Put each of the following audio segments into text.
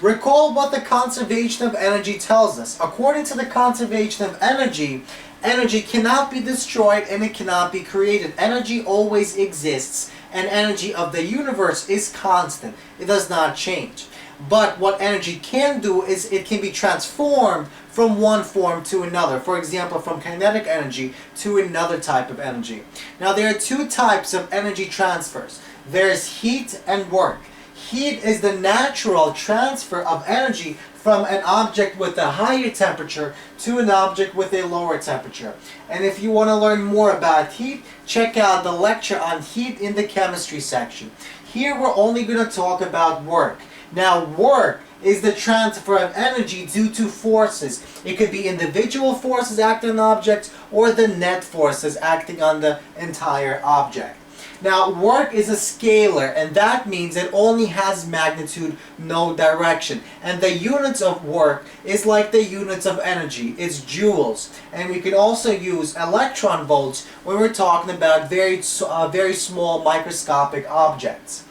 Recall what the conservation of energy tells us. According to the conservation of energy, energy cannot be destroyed and it cannot be created. Energy always exists, and energy of the universe is constant. It does not change. But what energy can do is it can be transformed from one form to another. For example, from kinetic energy to another type of energy. Now there are two types of energy transfers. There's heat and work. Heat is the natural transfer of energy from an object with a higher temperature to an object with a lower temperature. And if you want to learn more about heat, check out the lecture on heat in the chemistry section. Here we're only going to talk about work. Now work is the transfer of energy due to forces. It could be individual forces acting on objects or the net forces acting on the entire object. Now work is a scalar, and that means it only has magnitude, no direction. And the units of work is like the units of energy. It's joules. And we can also use electron volts when we're talking about very small microscopic objects.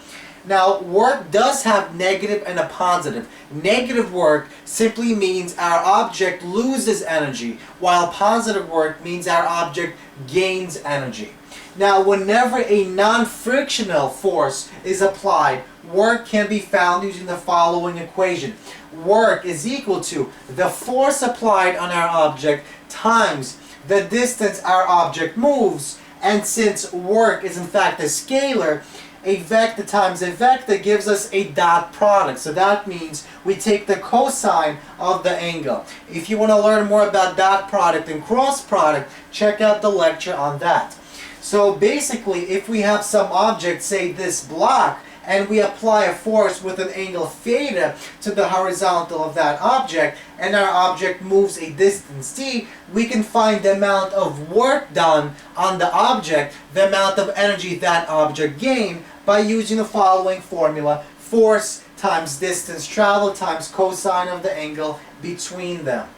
Now, work does have negative and a positive. Negative work simply means our object loses energy, while positive work means our object gains energy. Now, whenever a non-frictional force is applied, work can be found using the following equation. Work is equal to the force applied on our object times the distance our object moves. And since work is in fact a scalar, a vector times a vector gives us a dot product. So that means we take the cosine of the angle. If you want to learn more about dot product and cross product, check out the lecture on that. So basically, if we have some object, say this block, and we apply a force with an angle theta to the horizontal of that object, and our object moves a distance d, we can find the amount of work done on the object, the amount of energy that object gained, by using the following formula: force times distance traveled times cosine of the angle between them.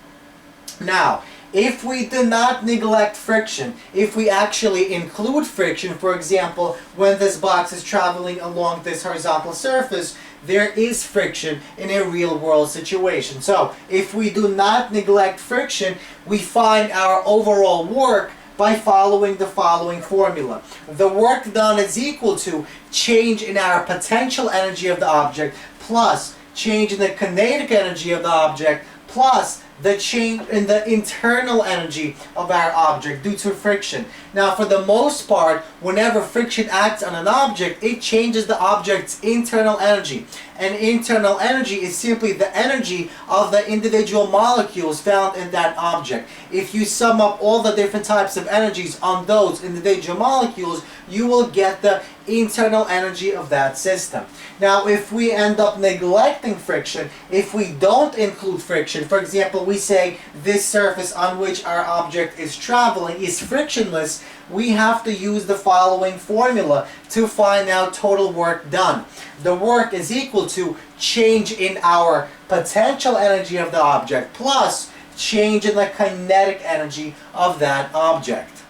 Now, if we do not neglect friction, if we actually include friction, for example, when this box is traveling along this horizontal surface, there is friction in a real world situation. So, if we do not neglect friction, we find our overall work by following the following formula. The work done is equal to change in our potential energy of the object plus change in the kinetic energy of the object plus the change in the internal energy of our object due to friction. Now, for the most part, whenever friction acts on an object, it changes the object's internal energy. And internal energy is simply the energy of the individual molecules found in that object. If you sum up all the different types of energies on those individual molecules, you will get the internal energy of that system. Now, if we end up neglecting friction, if we don't include friction, for example, we say this surface on which our object is traveling is frictionless, we have to use the following formula to find out total work done. The work is equal to change in our potential energy of the object plus change in the kinetic energy of that object.